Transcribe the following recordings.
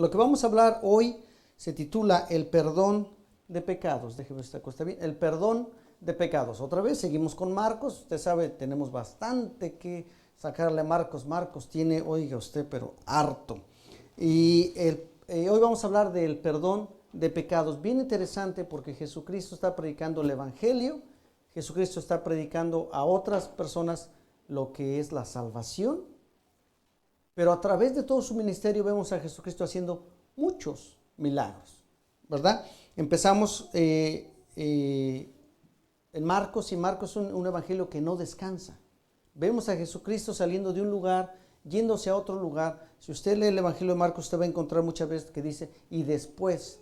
Lo que vamos a hablar hoy se titula El perdón de pecados. Déjeme ver si esta cosa está bien. El perdón de pecados. Otra vez seguimos con Marcos. Usted sabe, tenemos bastante que sacarle a Marcos. Marcos tiene, oiga usted, pero harto. Y hoy vamos a hablar del perdón de pecados. Bien interesante porque Jesucristo está predicando el Evangelio. Jesucristo está predicando a otras personas lo que es la salvación. Pero a través de todo su ministerio vemos a Jesucristo haciendo muchos milagros, ¿verdad? Empezamos en Marcos, y Marcos es un evangelio que no descansa. Vemos a Jesucristo saliendo de un lugar, yéndose a otro lugar. Si usted lee el evangelio de Marcos, usted va a encontrar muchas veces que dice, y después,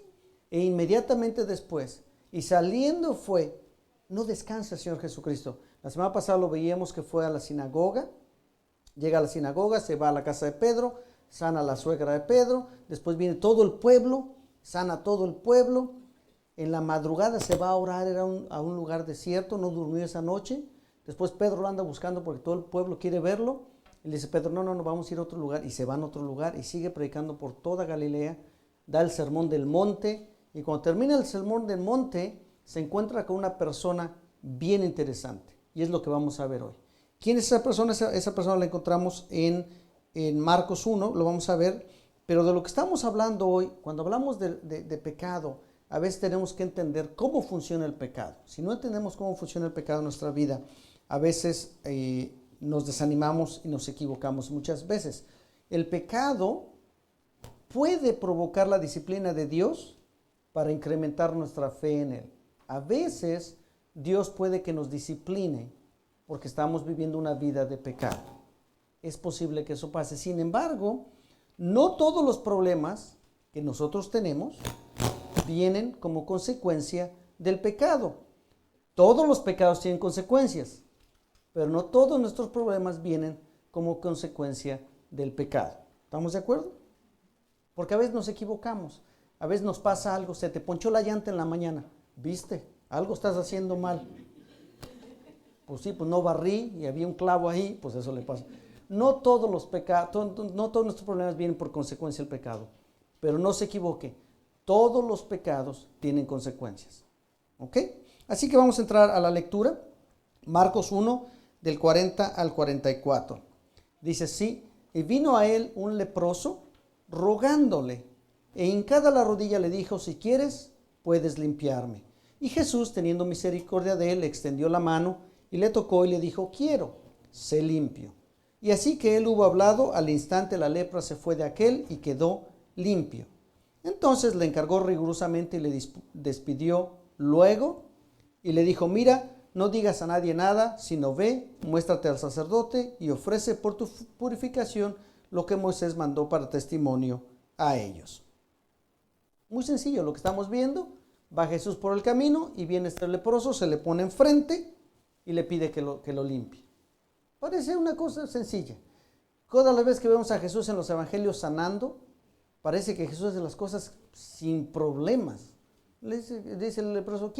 e inmediatamente después, y saliendo fue, no descansa el Señor Jesucristo. La semana pasada lo veíamos que fue a la sinagoga. Llega a la sinagoga, se va a la casa de Pedro, sana a la suegra de Pedro, después viene todo el pueblo, sana a todo el pueblo. En la madrugada se va a orar a un lugar desierto, no durmió esa noche. Después Pedro lo anda buscando porque todo el pueblo quiere verlo. Y le dice Pedro, no, vamos a ir a otro lugar. Y se van a otro lugar y sigue predicando por toda Galilea. Da el sermón del monte. Y cuando termina el sermón del monte, se encuentra con una persona bien interesante. Y es lo que vamos a ver hoy. ¿Quién es esa persona? Esa persona la encontramos en Marcos 1, lo vamos a ver. Pero de lo que estamos hablando hoy, cuando hablamos de pecado, a veces tenemos que entender cómo funciona el pecado. Si no entendemos cómo funciona el pecado en nuestra vida, a veces nos desanimamos y nos equivocamos muchas veces. El pecado puede provocar la disciplina de Dios para incrementar nuestra fe en Él. A veces Dios puede que nos discipline porque estamos viviendo una vida de pecado. Es posible que eso pase. Sin embargo, no todos los problemas que nosotros tenemos vienen como consecuencia del pecado. Todos los pecados tienen consecuencias, pero no todos nuestros problemas vienen como consecuencia del pecado. ¿Estamos de acuerdo? Porque a veces nos equivocamos. A veces nos pasa algo, se te ponchó la llanta en la mañana. ¿Viste? Algo estás haciendo mal. Pues sí, pues no barrí y había un clavo ahí, pues eso le pasa. No todos los pecados, no todos nuestros problemas vienen por consecuencia del pecado, pero no se equivoque, todos los pecados tienen consecuencias. ¿Ok? Así que vamos a entrar a la lectura. Marcos 1, del 40 al 44. Dice así, y vino a él un leproso, rogándole, e hincada la rodilla le dijo, si quieres, puedes limpiarme. Y Jesús, teniendo misericordia de él, le extendió la mano, y le tocó y le dijo, quiero, sé limpio. Y así que él hubo hablado, al instante la lepra se fue de aquél y quedó limpio. Entonces le encargó rigurosamente y le despidió luego y le dijo, mira, no digas a nadie nada, sino ve, muéstrate al sacerdote y ofrece por tu purificación lo que Moisés mandó para testimonio a ellos. Muy sencillo lo que estamos viendo. Va Jesús por el camino y viene este leproso, se le pone enfrente y le pide que lo limpie. Parece una cosa sencilla. Todas las veces que vemos a Jesús en los evangelios sanando, parece que Jesús hace las cosas sin problemas. Dice el leproso,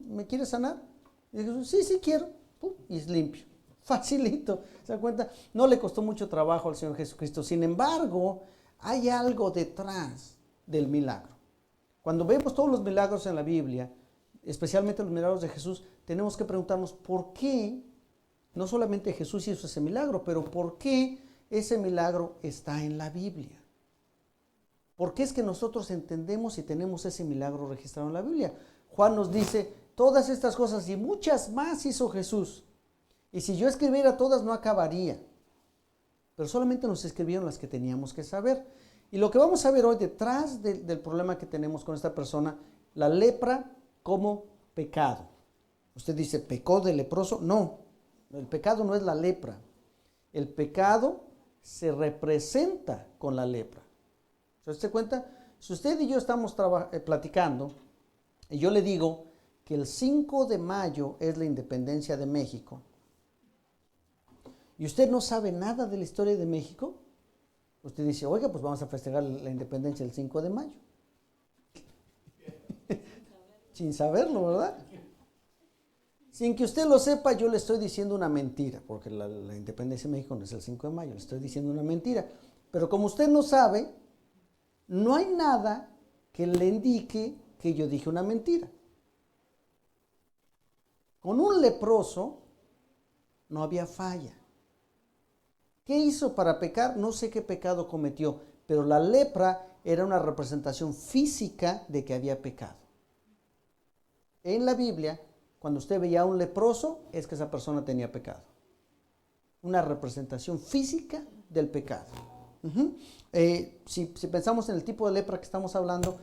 ¿me quieres sanar? Y Jesús, sí quiero. Y es limpio. Facilito. ¿Se da cuenta? No le costó mucho trabajo al Señor Jesucristo. Sin embargo, hay algo detrás del milagro. Cuando vemos todos los milagros en la Biblia, especialmente los milagros de Jesús, tenemos que preguntarnos por qué, no solamente Jesús hizo ese milagro, pero por qué ese milagro está en la Biblia. ¿Por qué es que nosotros entendemos y tenemos ese milagro registrado en la Biblia? Juan nos dice, todas estas cosas y muchas más hizo Jesús. Y si yo escribiera todas no acabaría. Pero solamente nos escribieron las que teníamos que saber. Y lo que vamos a ver hoy detrás del problema que tenemos con esta persona, la lepra como pecado. Usted dice, ¿pecó de leproso? No, el pecado no es la lepra. El pecado se representa con la lepra. ¿Se da cuenta? Si usted y yo estamos platicando y yo le digo que el 5 de mayo es la independencia de México y usted no sabe nada de la historia de México, usted dice, oiga, pues vamos a festejar la independencia el 5 de mayo. Sin saberlo, ¿verdad? Sin que usted lo sepa, yo le estoy diciendo una mentira, porque la independencia de México no es el 5 de mayo, le estoy diciendo una mentira. Pero como usted no sabe, no hay nada que le indique que yo dije una mentira. Con un leproso no había falla. ¿Qué hizo para pecar? No sé qué pecado cometió, pero la lepra era una representación física de que había pecado. En la Biblia, cuando usted veía a un leproso, es que esa persona tenía pecado. Una representación física del pecado. Si pensamos en el tipo de lepra que estamos hablando,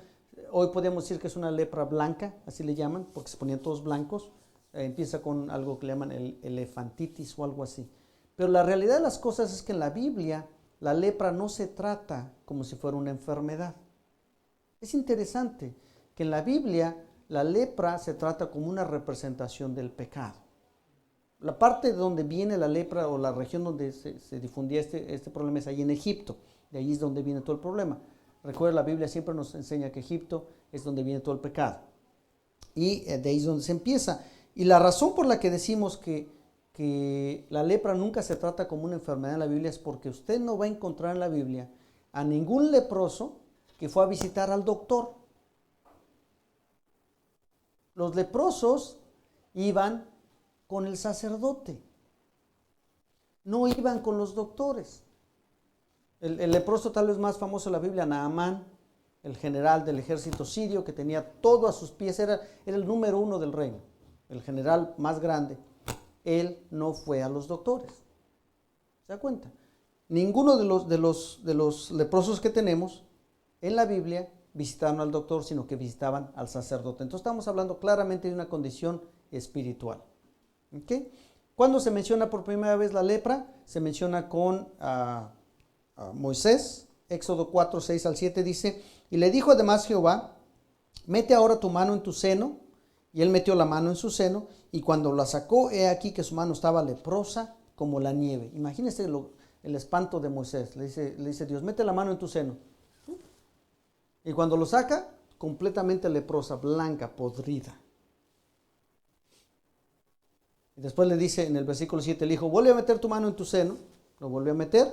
hoy podemos decir que es una lepra blanca, así le llaman, porque se ponían todos blancos. Empieza con algo que le llaman el elefantitis o algo así. Pero la realidad de las cosas es que en la Biblia la lepra no se trata como si fuera una enfermedad. Es interesante que en la Biblia la lepra se trata como una representación del pecado. La parte de donde viene la lepra o la región donde se difundía este problema es ahí en Egipto. De ahí es donde viene todo el problema. Recuerda, la Biblia siempre nos enseña que Egipto es donde viene todo el pecado. Y de ahí es donde se empieza. Y la razón por la que decimos que la lepra nunca se trata como una enfermedad en la Biblia es porque usted no va a encontrar en la Biblia a ningún leproso que fue a visitar al doctor. Los leprosos iban con el sacerdote, no iban con los doctores. El leproso tal vez más famoso de la Biblia, Naamán, el general del ejército sirio que tenía todo a sus pies, era el número uno del reino, el general más grande. Él no fue a los doctores. ¿Se da cuenta? Ninguno de los leprosos que tenemos en la Biblia visitaban al doctor, sino que visitaban al sacerdote. Entonces estamos hablando claramente de una condición espiritual. ¿Okay? ¿Cuándo se menciona por primera vez la lepra? Se menciona con Moisés. Éxodo 4, 6 al 7 dice: y le dijo además Jehová, mete ahora tu mano en tu seno. Y él metió la mano en su seno, y cuando la sacó, he aquí que su mano estaba leprosa como la nieve. Imagínense el espanto de Moisés. Le dice Dios, mete la mano en tu seno. Y cuando lo saca, completamente leprosa, blanca, podrida. Y después le dice en el versículo 7, le dijo, vuelve a meter tu mano en tu seno. Lo volvió a meter,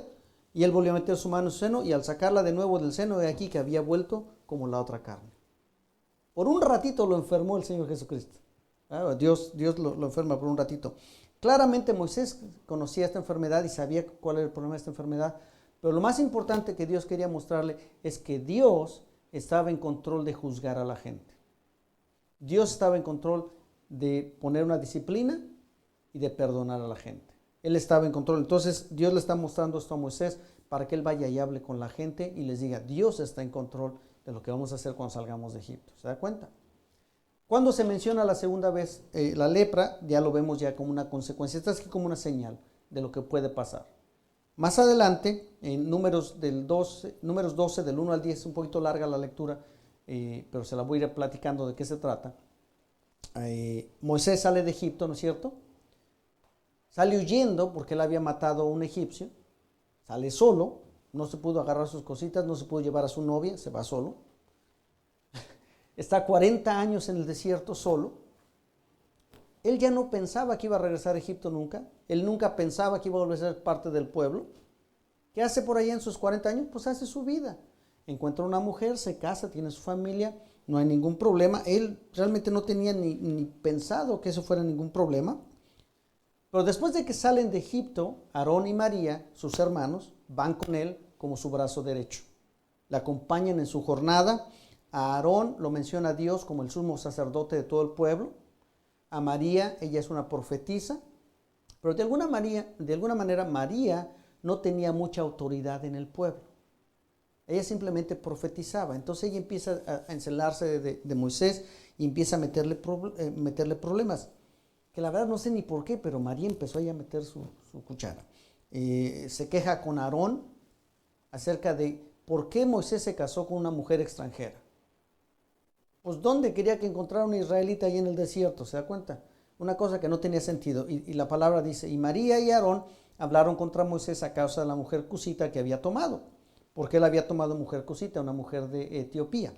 y él volvió a meter su mano en su seno, y al sacarla de nuevo del seno, he aquí que había vuelto como la otra carne. Por un ratito lo enfermó el Señor Jesucristo. Dios lo enferma por un ratito. Claramente Moisés conocía esta enfermedad y sabía cuál era el problema de esta enfermedad. Pero lo más importante que Dios quería mostrarle es que Dios estaba en control de juzgar a la gente. Dios estaba en control de poner una disciplina y de perdonar a la gente. Él estaba en control. Entonces Dios le está mostrando esto a Moisés para que él vaya y hable con la gente y les diga, Dios está en control de lo que vamos a hacer cuando salgamos de Egipto. ¿Se da cuenta? Cuando se menciona la segunda vez la lepra, ya lo vemos ya como una consecuencia. Esta es como una señal de lo que puede pasar. Más adelante, en números 12, del 1 al 10, es un poquito larga la lectura, pero se la voy a ir platicando de qué se trata. Moisés sale de Egipto, ¿no es cierto? Sale huyendo porque él había matado a un egipcio. Sale solo. No se pudo agarrar sus cositas, no se pudo llevar a su novia, se va solo. Está 40 años en el desierto solo. Él ya no pensaba que iba a regresar a Egipto nunca. Él nunca pensaba que iba a volver a ser parte del pueblo. ¿Qué hace por allá en sus 40 años? Pues hace su vida. Encuentra una mujer, se casa, tiene su familia, no hay ningún problema. Él realmente no tenía ni pensado que eso fuera ningún problema. Pero después de que salen de Egipto, Aarón y María, sus hermanos, van con él como su brazo derecho. Le acompañan en su jornada. A Aarón lo menciona Dios como el sumo sacerdote de todo el pueblo. A María, ella es una profetisa. Pero de alguna manera María no tenía mucha autoridad en el pueblo. Ella simplemente profetizaba. Entonces ella empieza a encelarse de Moisés y empieza a meterle problemas. Que la verdad no sé ni por qué, pero María empezó a meter su cuchara. Se queja con Aarón acerca de por qué Moisés se casó con una mujer extranjera. Pues ¿dónde quería que encontrara una israelita ahí en el desierto? ¿Se da cuenta? Una cosa que no tenía sentido. Y la palabra dice, y María y Aarón hablaron contra Moisés a causa de la mujer cusita que había tomado. Porque él había tomado mujer cusita, una mujer de Etiopía.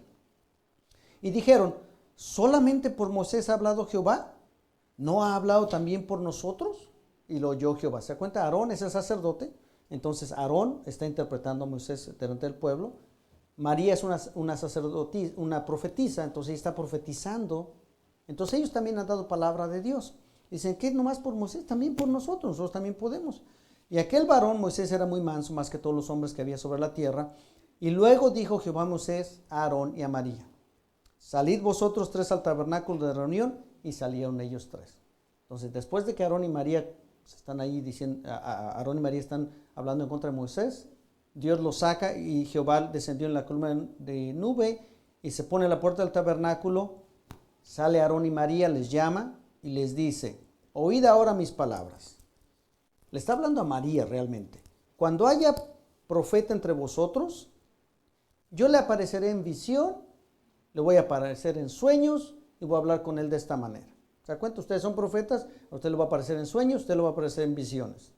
Y dijeron, ¿solamente por Moisés ha hablado Jehová? ¿No ha hablado también por nosotros? Y lo oyó Jehová. ¿Se da cuenta? Aarón es el sacerdote. Entonces Aarón está interpretando a Moisés delante del pueblo. María es una sacerdotisa, una profetisa, entonces ella está profetizando. Entonces ellos también han dado palabra de Dios. Dicen que nomás por Moisés, también por nosotros también podemos. Y aquel varón, Moisés, era muy manso, más que todos los hombres que había sobre la tierra. Y luego dijo Jehová a Moisés, a Aarón y a María: salid vosotros tres al tabernáculo de reunión. Y salieron ellos tres. Entonces, después de que Aarón y María están ahí diciendo, Aarón y María están hablando en contra de Moisés, Dios los saca y Jehová descendió en la columna de nube y se pone a la puerta del tabernáculo. Sale Aarón y María, les llama y les dice: oíd ahora mis palabras. Le está hablando a María realmente. Cuando haya profeta entre vosotros, yo le apareceré en visión, le voy a aparecer en sueños y voy a hablar con él de esta manera. ¿Se da cuenta? Ustedes son profetas, a usted le va a aparecer en sueños, a usted le va a aparecer en visiones.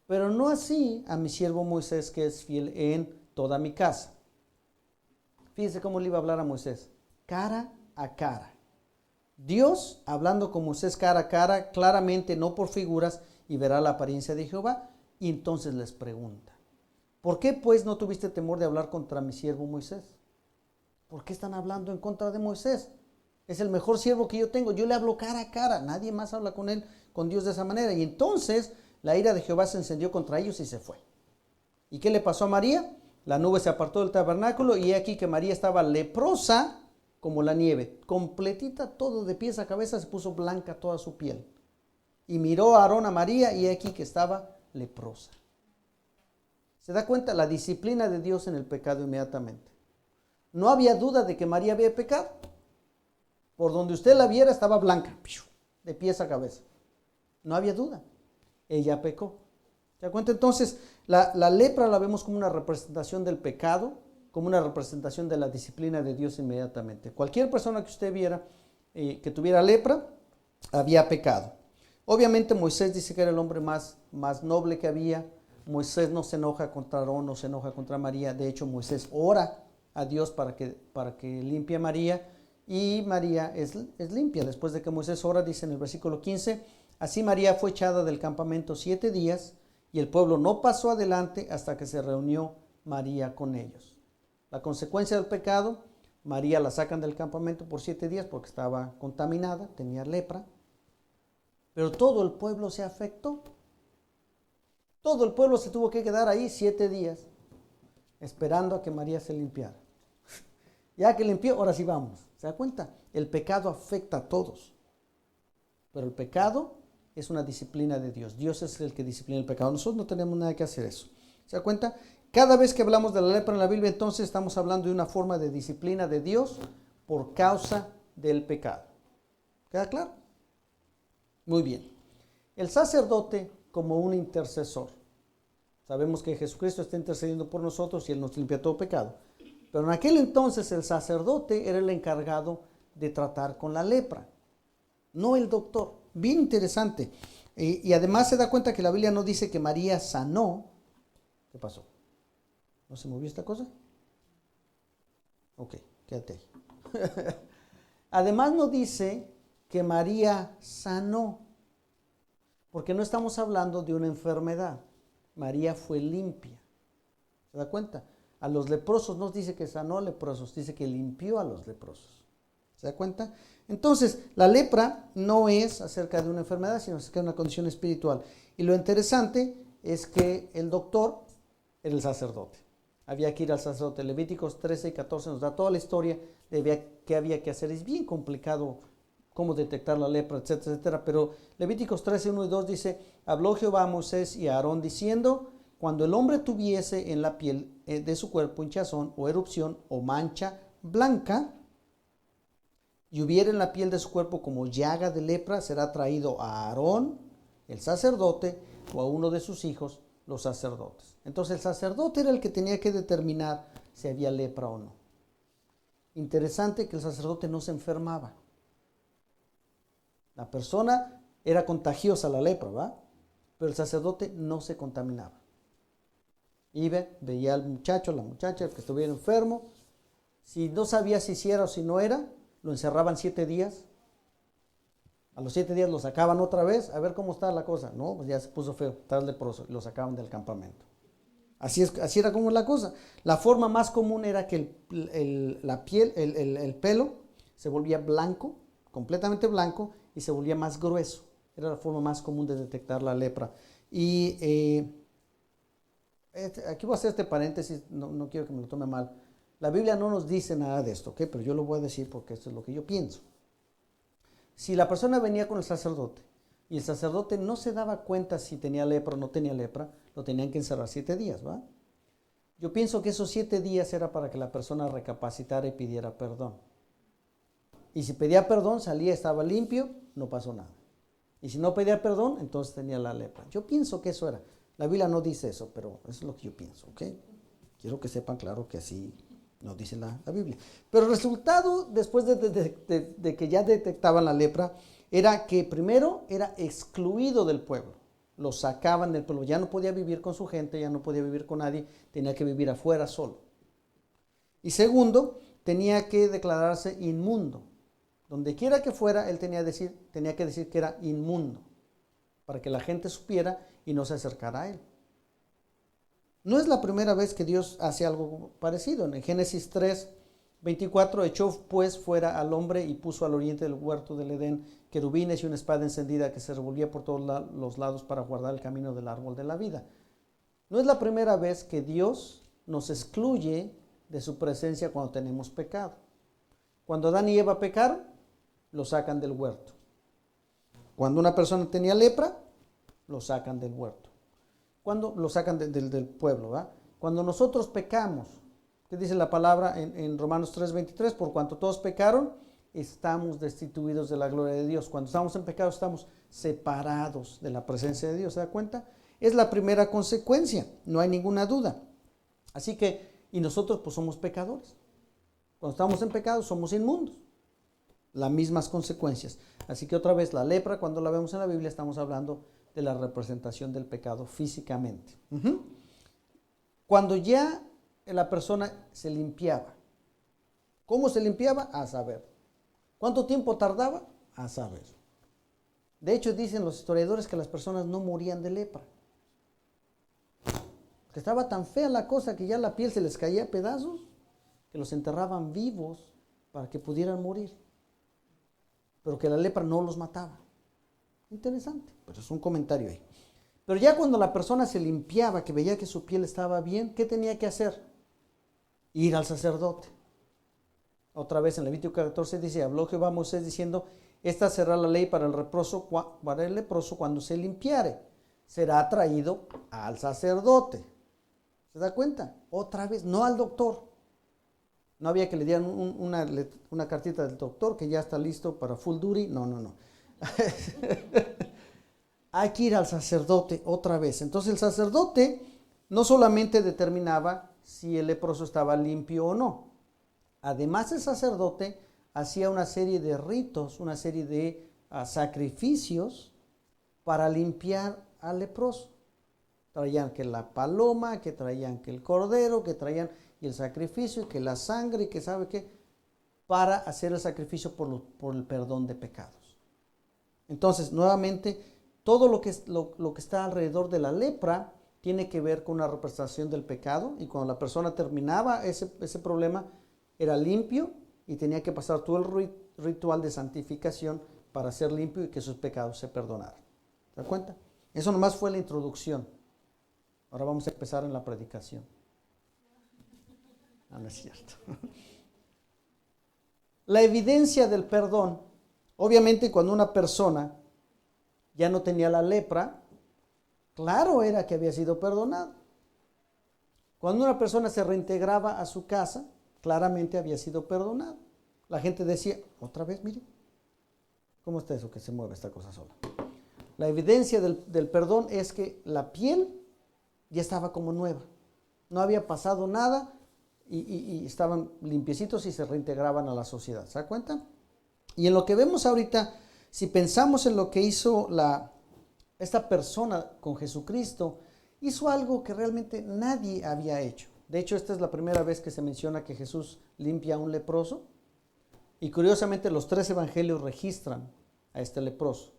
Pero no así a mi siervo Moisés, que es fiel en toda mi casa. Fíjense cómo le iba a hablar a Moisés. Cara a cara. Dios hablando con Moisés cara a cara, claramente, no por figuras, y verá la apariencia de Jehová. Y entonces les pregunta: ¿por qué pues no tuviste temor de hablar contra mi siervo Moisés? ¿Por qué están hablando en contra de Moisés? Es el mejor siervo que yo tengo. Yo le hablo cara a cara. Nadie más habla con él, con Dios de esa manera. Y entonces la ira de Jehová se encendió contra ellos y se fue. ¿Y qué le pasó a María? La nube se apartó del tabernáculo y he aquí que María estaba leprosa como la nieve, completita, todo de pies a cabeza, se puso blanca toda su piel. Y miró a Aarón a María y he aquí que estaba leprosa. ¿Se da cuenta? La disciplina de Dios en el pecado inmediatamente. No había duda de que María había pecado. Por donde usted la viera estaba blanca, de pies a cabeza. No había duda. Ella pecó. ¿Se da cuenta? Entonces, la lepra la vemos como una representación del pecado, como una representación de la disciplina de Dios inmediatamente. Cualquier persona que usted viera que tuviera lepra, había pecado. Obviamente Moisés dice que era el hombre más noble que había. Moisés no se enoja contra Aarón, no se enoja contra María. De hecho, Moisés ora a Dios para que limpie a María. Y María es limpia. Después de que Moisés ora, dice en el versículo 15, así María fue echada del campamento 7 días y el pueblo no pasó adelante hasta que se reunió María con ellos. La consecuencia del pecado, María la sacan del campamento por 7 días porque estaba contaminada, tenía lepra. Pero todo el pueblo se afectó. Todo el pueblo se tuvo que quedar ahí 7 días esperando a que María se limpiara. Ya que limpió, ahora sí vamos. ¿Se da cuenta? El pecado afecta a todos. Pero el pecado es una disciplina de Dios. Dios es el que disciplina el pecado. Nosotros no tenemos nada que hacer eso. ¿Se da cuenta? Cada vez que hablamos de la lepra en la Biblia, entonces estamos hablando de una forma de disciplina de Dios por causa del pecado. ¿Queda claro? Muy bien. El sacerdote como un intercesor. Sabemos que Jesucristo está intercediendo por nosotros y Él nos limpia todo pecado. Pero en aquel entonces el sacerdote era el encargado de tratar con la lepra, no el doctor. Bien interesante. Y además se da cuenta que la Biblia no dice que María sanó. ¿Qué pasó? ¿No se movió esta cosa? Ok, quédate ahí. Además no dice que María sanó, porque no estamos hablando de una enfermedad. María fue limpia. ¿Se da cuenta? A los leprosos no dice que sanó leprosos, dice que limpió a los leprosos. ¿Se da cuenta? Entonces, la lepra no es acerca de una enfermedad, sino acerca de una condición espiritual. Y lo interesante es que el doctor era el sacerdote. Había que ir al sacerdote. Levíticos 13 y 14 nos da toda la historia de qué había que hacer. Es bien complicado cómo detectar la lepra, etcétera, etcétera. Pero Levíticos 13, 1 y 2 dice: habló Jehová a Moisés y a Aarón diciendo: cuando el hombre tuviese en la piel de su cuerpo hinchazón o erupción o mancha blanca, y hubiera en la piel de su cuerpo como llaga de lepra, será traído a Aarón, el sacerdote, o a uno de sus hijos, los sacerdotes. Entonces el sacerdote era el que tenía que determinar si había lepra o no. Interesante que el sacerdote no se enfermaba. La persona era contagiosa, la lepra, ¿va? Pero el sacerdote no se contaminaba. Iba, veía al muchacho, a la muchacha, que estuviera enfermo. Si no sabía si era o si no era, lo encerraban 7 días. A los 7 días lo sacaban otra vez, a ver cómo está la cosa. No, pues ya se puso feo, está leproso, y lo sacaban del campamento. Así era como la cosa. La forma más común era que la piel, el pelo se volvía blanco, completamente blanco, y se volvía más grueso. Era la forma más común de detectar la lepra. Y aquí voy a hacer este paréntesis, no quiero que me lo tome mal. La Biblia no nos dice nada de esto, ¿ok? Pero yo lo voy a decir porque esto es lo que yo pienso. Si la persona venía con el sacerdote y el sacerdote no se daba cuenta si tenía lepra o no tenía lepra, lo tenían que encerrar 7 días, ¿va? Yo pienso que esos 7 días era para que la persona recapacitara y pidiera perdón. Y si pedía perdón, salía, estaba limpio, no pasó nada. Y si no pedía perdón, entonces tenía la lepra. Yo pienso que eso era. La Biblia no dice eso, pero eso es lo que yo pienso, ¿ok? Quiero que sepan claro que así nos dice la Biblia. Pero el resultado, después de que ya detectaban la lepra, era que primero era excluido del pueblo. Lo sacaban del pueblo. Ya no podía vivir con su gente, ya no podía vivir con nadie, tenía que vivir afuera solo. Y segundo, tenía que declararse inmundo. Donde quiera que fuera, él tenía que decir que era inmundo, para que la gente supiera y no se acercara a él. No es la primera vez que Dios hace algo parecido. En Génesis 3:24, echó pues fuera al hombre y puso al oriente del huerto del Edén querubines y una espada encendida que se revolvía por todos los lados para guardar el camino del árbol de la vida. No es la primera vez que Dios nos excluye de su presencia cuando tenemos pecado. Cuando Adán y Eva pecaron, lo sacan del huerto. Cuando una persona tenía lepra, lo sacan del huerto. Cuando lo sacan del pueblo, ¿verdad? Cuando nosotros pecamos, ¿qué dice la palabra en Romanos 3:23? Por cuanto todos pecaron, estamos destituidos de la gloria de Dios. Cuando estamos en pecado, estamos separados de la presencia de Dios. ¿Se da cuenta? Es la primera consecuencia, no hay ninguna duda. Así que, y nosotros pues somos pecadores. Cuando estamos en pecado, somos inmundos. Las mismas consecuencias. Así que otra vez, la lepra, cuando la vemos en la Biblia, estamos hablando de la representación del pecado físicamente. Cuando ya la persona se limpiaba, ¿cómo se limpiaba? A saber. ¿Cuánto tiempo tardaba? A saber. De hecho, dicen los historiadores que las personas no morían de lepra. Que estaba tan fea la cosa que ya la piel se les caía a pedazos, que los enterraban vivos para que pudieran morir. Pero que la lepra no los mataba. Interesante, pero es un comentario ahí. Pero ya cuando la persona se limpiaba, que veía que su piel estaba bien, ¿qué tenía que hacer? Ir al sacerdote. Otra vez en Levítico 14 dice, habló Jehová a Moisés diciendo, esta será la ley para el leproso cuando se limpiare. Será traído al sacerdote. ¿Se da cuenta? Otra vez, no al doctor. No había que le dieran una cartita del doctor que ya está listo para full duty. No. Hay que ir al sacerdote otra vez. Entonces el sacerdote no solamente determinaba si el leproso estaba limpio o no. Además el sacerdote hacía una serie de ritos, una serie de sacrificios para limpiar al leproso. Traían que la paloma, que traían que el cordero, que traían y el sacrificio, que la sangre, y que sabe qué, para hacer el sacrificio por el perdón de pecados. Entonces, nuevamente, todo lo que está alrededor de la lepra tiene que ver con una representación del pecado, y cuando la persona terminaba ese problema, era limpio y tenía que pasar todo el ritual de santificación para ser limpio y que sus pecados se perdonaran. ¿Se da cuenta? Eso nomás fue la introducción. Ahora vamos a empezar en la predicación. No es cierto. La evidencia del perdón, obviamente cuando una persona ya no tenía la lepra, claro era que había sido perdonado. Cuando una persona se reintegraba a su casa, claramente había sido perdonado. La gente decía, otra vez, mire, ¿cómo está eso que se mueve esta cosa sola? La evidencia del perdón es que la piel ya estaba como nueva. No había pasado nada y estaban limpiecitos y se reintegraban a la sociedad. ¿Se da cuenta? Y en lo que vemos ahorita, si pensamos en lo que hizo esta persona con Jesucristo, hizo algo que realmente nadie había hecho. De hecho, esta es la primera vez que se menciona que Jesús limpia a un leproso. Y curiosamente los 3 evangelios registran a este leproso.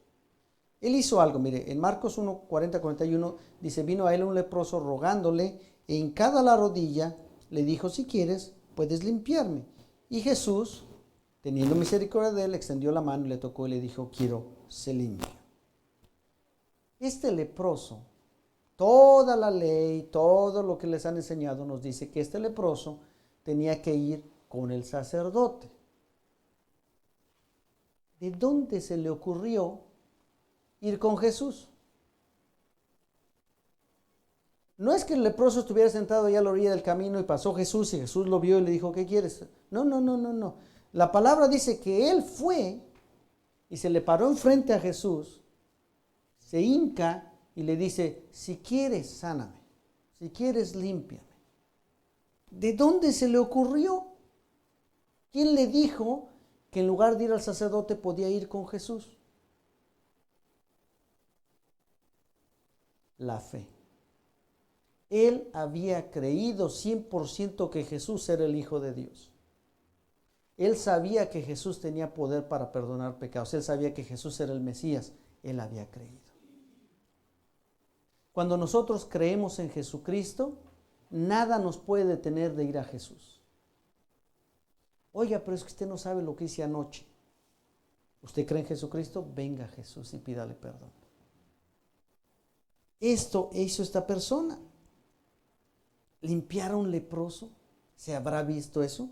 Él hizo algo, mire, en Marcos 1, 40, 41 dice, vino a él un leproso rogándole, e hincada la rodilla, le dijo, si quieres, puedes limpiarme. Y Jesús, teniendo misericordia de él, extendió la mano y le tocó y le dijo, quiero, sé limpio. Este leproso, toda la ley, todo lo que les han enseñado nos dice que este leproso tenía que ir con el sacerdote. ¿De dónde se le ocurrió ir con Jesús? No es que el leproso estuviera sentado allá a la orilla del camino y pasó Jesús y Jesús lo vio y le dijo, ¿qué quieres? No. La palabra dice que él fue y se le paró enfrente a Jesús, se hinca y le dice, si quieres, sáname, si quieres, límpiame. ¿De dónde se le ocurrió? ¿Quién le dijo que en lugar de ir al sacerdote podía ir con Jesús? La fe. Él había creído 100% que Jesús era el Hijo de Dios. Él sabía que Jesús tenía poder para perdonar pecados. Él sabía que Jesús era el Mesías. Él había creído. Cuando nosotros creemos en Jesucristo, nada nos puede detener de ir a Jesús. Oiga, pero es que usted no sabe lo que hice anoche. ¿Usted cree en Jesucristo? Venga a Jesús y pídale perdón. Esto hizo esta persona. ¿Limpiar a un leproso? ¿Se habrá visto eso?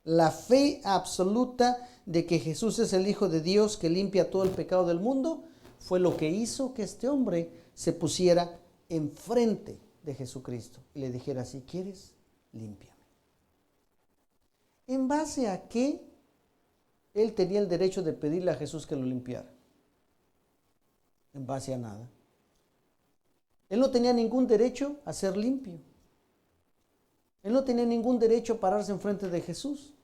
La fe absoluta de que Jesús es el Hijo de Dios que limpia todo el pecado del mundo fue lo que hizo que este hombre se pusiera enfrente de Jesucristo y le dijera, si quieres, límpiame. ¿En base a qué él tenía el derecho de pedirle a Jesús que lo limpiara? En base a nada. Él no tenía ningún derecho a ser limpio. Él no tenía ningún derecho a pararse enfrente de Jesús.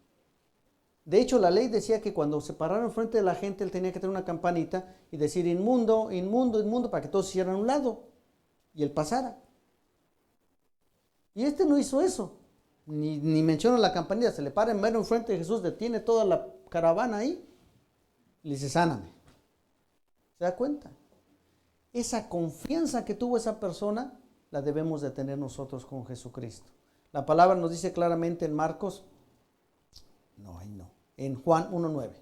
De hecho, la ley decía que cuando se parara enfrente de la gente, él tenía que tener una campanita y decir inmundo, inmundo, inmundo, para que todos se hicieran a un lado y él pasara. Y este no hizo eso, ni menciona la campanita, se le para en mero enfrente de Jesús, detiene toda la caravana ahí y le dice, sáname. ¿Se da cuenta? Esa confianza que tuvo esa persona, la debemos de tener nosotros con Jesucristo. La palabra nos dice claramente en Marcos, en Juan 1:9.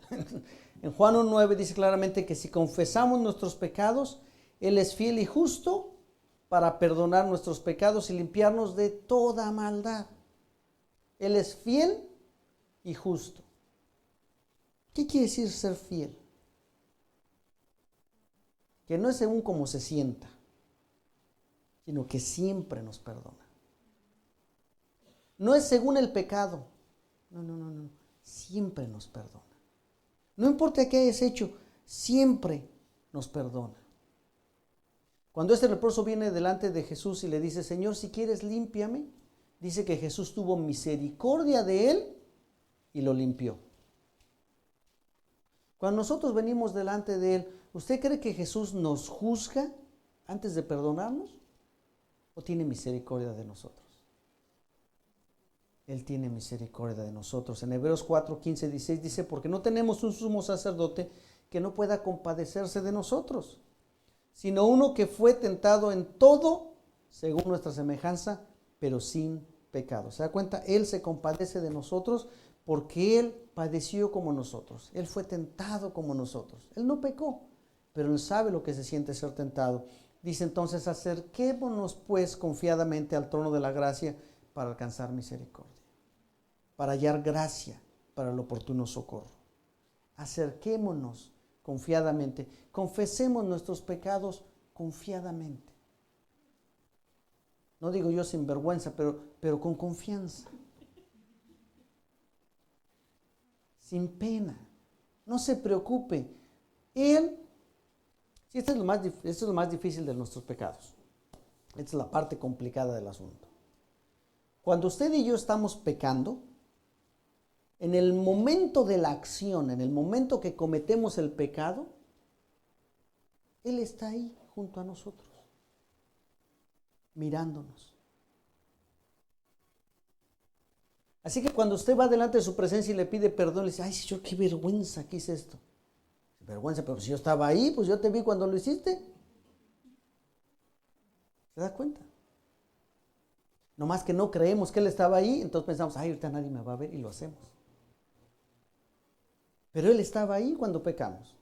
En Juan 1:9 dice claramente que si confesamos nuestros pecados, Él es fiel y justo para perdonar nuestros pecados y limpiarnos de toda maldad. Él es fiel y justo. ¿Qué quiere decir ser fiel? Que no es según cómo se sienta, sino que siempre nos perdona. No es según el pecado. No. Siempre nos perdona. No importa qué hayas hecho, siempre nos perdona. Cuando este leproso viene delante de Jesús y le dice, Señor, si quieres, límpiame, dice que Jesús tuvo misericordia de él y lo limpió. Cuando nosotros venimos delante de él, ¿usted cree que Jesús nos juzga antes de perdonarnos? ¿O tiene misericordia de nosotros? Él tiene misericordia de nosotros. En Hebreos 4, 15, 16 dice, porque no tenemos un sumo sacerdote que no pueda compadecerse de nosotros, sino uno que fue tentado en todo según nuestra semejanza, pero sin pecado. ¿Se da cuenta? Él se compadece de nosotros porque Él padeció como nosotros. Él fue tentado como nosotros. Él no pecó, pero Él sabe lo que se siente ser tentado. Dice entonces, acerquémonos pues confiadamente al trono de la gracia para alcanzar misericordia, para hallar gracia para el oportuno socorro. Acerquémonos confiadamente, confesemos nuestros pecados confiadamente. No digo yo sin vergüenza, pero con confianza. Sin pena. No se preocupe. Él, esto es lo más difícil de nuestros pecados. Esta es la parte complicada del asunto. Cuando usted y yo estamos pecando, en el momento de la acción, en el momento que cometemos el pecado, Él está ahí junto a nosotros, mirándonos. Así que cuando usted va delante de su presencia y le pide perdón, le dice, ay Señor, qué vergüenza que hice esto. Vergüenza, pero si yo estaba ahí, pues yo te vi cuando lo hiciste. ¿Se da cuenta? Nomás que no creemos que Él estaba ahí, entonces pensamos, ay, ahorita nadie me va a ver y lo hacemos. Pero Él estaba ahí cuando pecamos.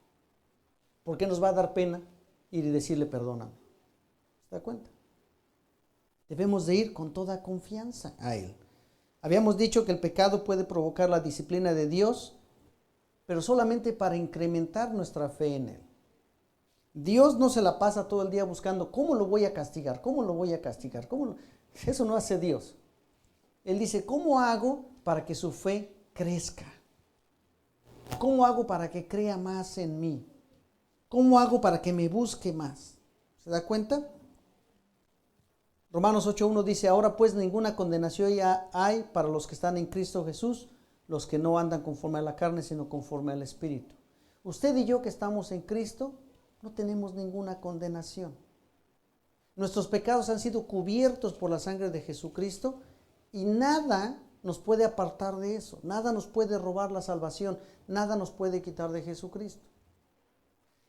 ¿Por qué nos va a dar pena ir y decirle perdóname? ¿Se da cuenta? Debemos de ir con toda confianza a Él. Habíamos dicho que el pecado puede provocar la disciplina de Dios, pero solamente para incrementar nuestra fe en Él. Dios no se la pasa todo el día buscando cómo lo voy a castigar, cómo lo voy a castigar, Eso no hace Dios. Él dice, ¿cómo hago para que su fe crezca? ¿Cómo hago para que crea más en mí? ¿Cómo hago para que me busque más? ¿Se da cuenta? Romanos 8:1 dice, ahora pues ninguna condenación ya hay para los que están en Cristo Jesús, los que no andan conforme a la carne, sino conforme al Espíritu. Usted y yo que estamos en Cristo, no tenemos ninguna condenación. Nuestros pecados han sido cubiertos por la sangre de Jesucristo y nada nos puede apartar de eso. Nada nos puede robar la salvación. Nada nos puede quitar de Jesucristo.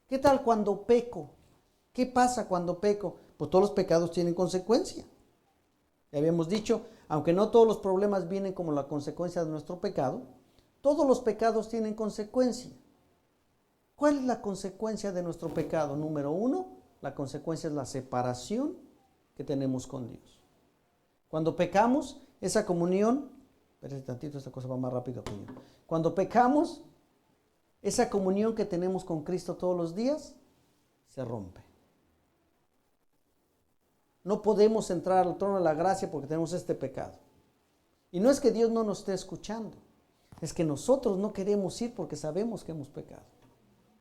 ¿Qué tal cuando peco? ¿Qué pasa cuando peco? Pues todos los pecados tienen consecuencia. Ya habíamos dicho, aunque no todos los problemas vienen como la consecuencia de nuestro pecado, todos los pecados tienen consecuencia. ¿Cuál es la consecuencia de nuestro pecado? Número 1, la consecuencia es la separación que tenemos con Dios. Cuando pecamos, esa comunión, espérate tantito, esta cosa va más rápido que yo. Cuando pecamos, esa comunión que tenemos con Cristo todos los días, se rompe. No podemos entrar al trono de la gracia porque tenemos este pecado. Y no es que Dios no nos esté escuchando, es que nosotros no queremos ir porque sabemos que hemos pecado.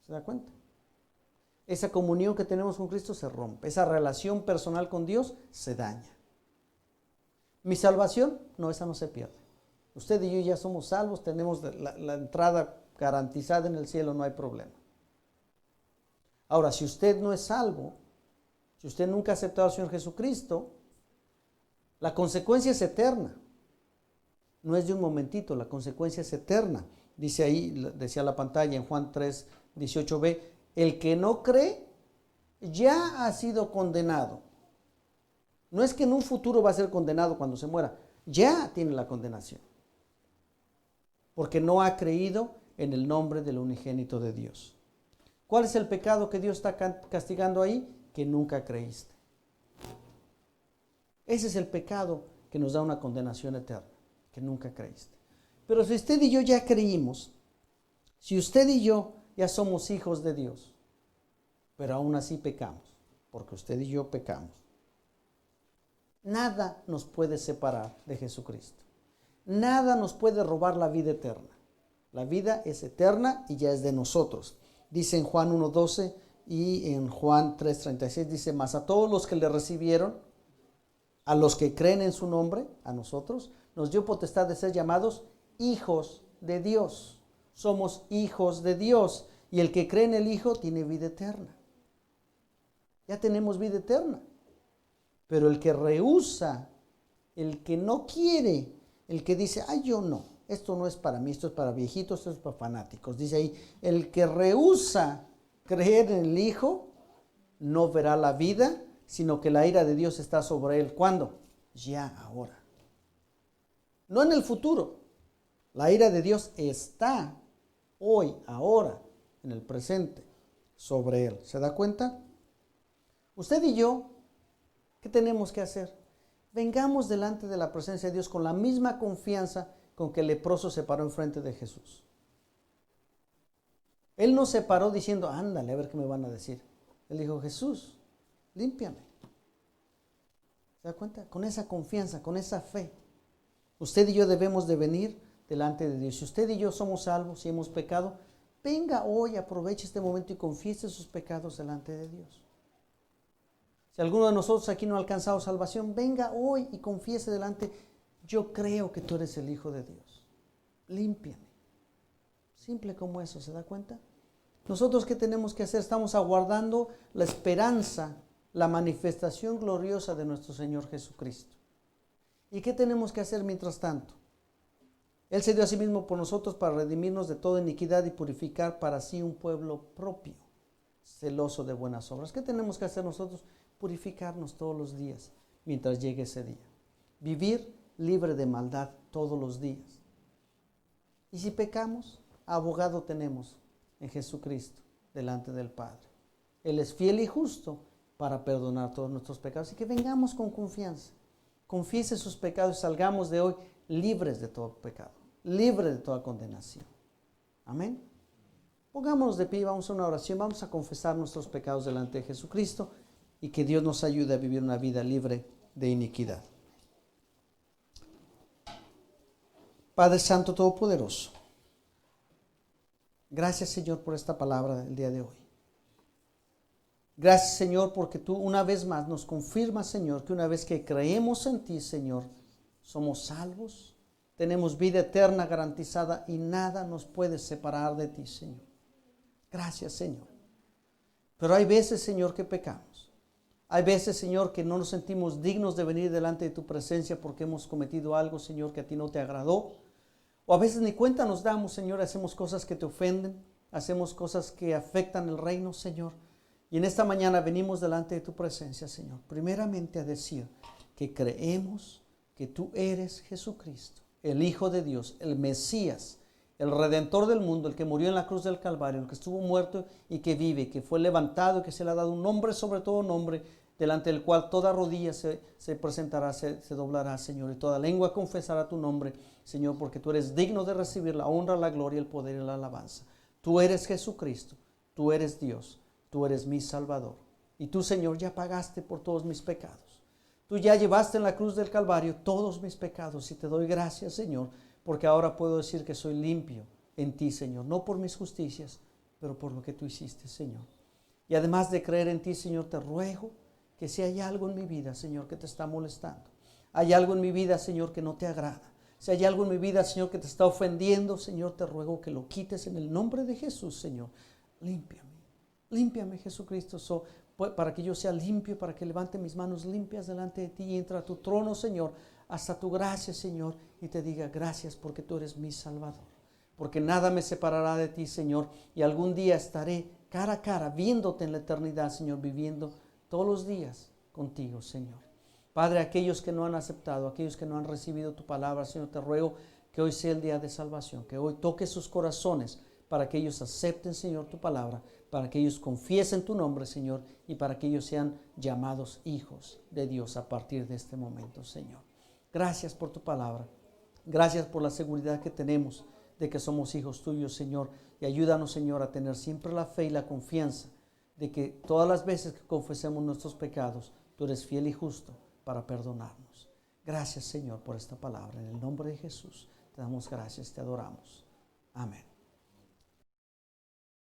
¿Se da cuenta? Esa comunión que tenemos con Cristo se rompe. Esa relación personal con Dios se daña. ¿Mi salvación? No, esa no se pierde. Usted y yo ya somos salvos, tenemos la entrada garantizada en el cielo, no hay problema. Ahora, si usted no es salvo, si usted nunca ha aceptado al Señor Jesucristo, la consecuencia es eterna. No es de un momentito, la consecuencia es eterna. Dice ahí, decía la pantalla en Juan 3:18b, el que no cree ya ha sido condenado. No es que en un futuro va a ser condenado cuando se muera, ya tiene la condenación. Porque no ha creído en el nombre del unigénito de Dios. ¿Cuál es el pecado que Dios está castigando ahí? Que nunca creíste. Ese es el pecado que nos da una condenación eterna, que nunca creíste. Pero si usted y yo ya creímos, si usted y yo ya somos hijos de Dios, pero aún así pecamos, porque usted y yo pecamos, nada nos puede separar de Jesucristo. Nada nos puede robar la vida eterna. La vida es eterna y ya es de nosotros. Dice en Juan 1:12 y en Juan 3:36, dice, mas a todos los que le recibieron, a los que creen en su nombre, a nosotros, nos dio potestad de ser llamados hijos de Dios. Somos hijos de Dios y el que cree en el Hijo tiene vida eterna. Ya tenemos vida eterna. Pero el que rehúsa, el que no quiere, el que dice, ay, yo no, esto no es para mí, esto es para viejitos, esto es para fanáticos. Dice ahí, el que rehúsa creer en el Hijo, no verá la vida, sino que la ira de Dios está sobre él. ¿Cuándo? Ya, ahora. No en el futuro. La ira de Dios está hoy, ahora, en el presente, sobre él. ¿Se da cuenta? Usted y yo, ¿qué tenemos que hacer? Vengamos delante de la presencia de Dios con la misma confianza con que el leproso se paró enfrente de Jesús. Él no se paró diciendo, ándale, a ver qué me van a decir. Él dijo, Jesús, límpiame. ¿Se da cuenta? Con esa confianza, con esa fe. Usted y yo debemos de venir delante de Dios. Si usted y yo somos salvos y hemos pecado, venga hoy, aproveche este momento y confiese sus pecados delante de Dios. Si alguno de nosotros aquí no ha alcanzado salvación, venga hoy y confiese delante, yo creo que tú eres el Hijo de Dios. Límpiame. Simple como eso, ¿se da cuenta? Nosotros, ¿qué tenemos que hacer? Estamos aguardando la esperanza, la manifestación gloriosa de nuestro Señor Jesucristo. ¿Y qué tenemos que hacer mientras tanto? Él se dio a sí mismo por nosotros para redimirnos de toda iniquidad y purificar para sí un pueblo propio, celoso de buenas obras. ¿Qué tenemos que hacer nosotros? Purificarnos todos los días mientras llegue ese día. Vivir libre de maldad todos los días. Y si pecamos, abogado tenemos en Jesucristo delante del Padre. Él es fiel y justo para perdonar todos nuestros pecados. Y que vengamos con confianza. Confiese sus pecados y salgamos de hoy libres de todo pecado, libres de toda condenación. Amén. Pongámonos de pie y vamos a una oración. Vamos a confesar nuestros pecados delante de Jesucristo y que Dios nos ayude a vivir una vida libre de iniquidad. Padre Santo Todopoderoso, gracias, Señor, por esta palabra del día de hoy. Gracias, Señor, porque tú una vez más nos confirmas, Señor, que una vez que creemos en ti, Señor, somos salvos, tenemos vida eterna garantizada y nada nos puede separar de ti, Señor. Gracias, Señor. Pero hay veces, Señor, que pecamos. Hay veces, Señor, que no nos sentimos dignos de venir delante de tu presencia porque hemos cometido algo, Señor, que a ti no te agradó. O a veces ni cuenta nos damos, Señor, hacemos cosas que te ofenden, hacemos cosas que afectan el reino, Señor. Y en esta mañana venimos delante de tu presencia, Señor, primeramente a decir que creemos que tú eres Jesucristo, el Hijo de Dios, el Mesías, el Redentor del mundo, el que murió en la cruz del Calvario, el que estuvo muerto y que vive, que fue levantado, que se le ha dado un nombre sobre todo nombre, delante del cual toda rodilla se presentará, se doblará, Señor, y toda lengua confesará tu nombre, Señor, porque tú eres digno de recibir la honra, la gloria, el poder y la alabanza. Tú eres Jesucristo, tú eres Dios, tú eres mi Salvador. Y tú, Señor, ya pagaste por todos mis pecados. Tú ya llevaste en la cruz del Calvario todos mis pecados y te doy gracias, Señor, porque ahora puedo decir que soy limpio en ti, Señor, no por mis justicias, pero por lo que tú hiciste, Señor. Y además de creer en ti, Señor, te ruego que si hay algo en mi vida, Señor, que te está molestando, hay algo en mi vida, Señor, que no te agrada, si hay algo en mi vida, Señor, que te está ofendiendo, Señor, te ruego que lo quites en el nombre de Jesús, Señor. Límpiame, Jesucristo, para que yo sea limpio, para que levante mis manos limpias delante de ti y entre a tu trono, Señor, hasta tu gracia, Señor, y te diga gracias porque tú eres mi Salvador. Porque nada me separará de ti, Señor, y algún día estaré cara a cara viéndote en la eternidad, Señor, viviendo todos los días contigo, Señor. Padre, aquellos que no han aceptado, aquellos que no han recibido tu palabra, Señor, te ruego que hoy sea el día de salvación, que hoy toque sus corazones para que ellos acepten, Señor, tu palabra, para que ellos confiesen tu nombre, Señor, y para que ellos sean llamados hijos de Dios a partir de este momento, Señor. Gracias por tu palabra. Gracias por la seguridad que tenemos de que somos hijos tuyos, Señor, y ayúdanos, Señor, a tener siempre la fe y la confianza de que todas las veces que confesemos nuestros pecados, tú eres fiel y justo para perdonarnos. Gracias, Señor, por esta palabra. En el nombre de Jesús te damos gracias, te adoramos. Amén.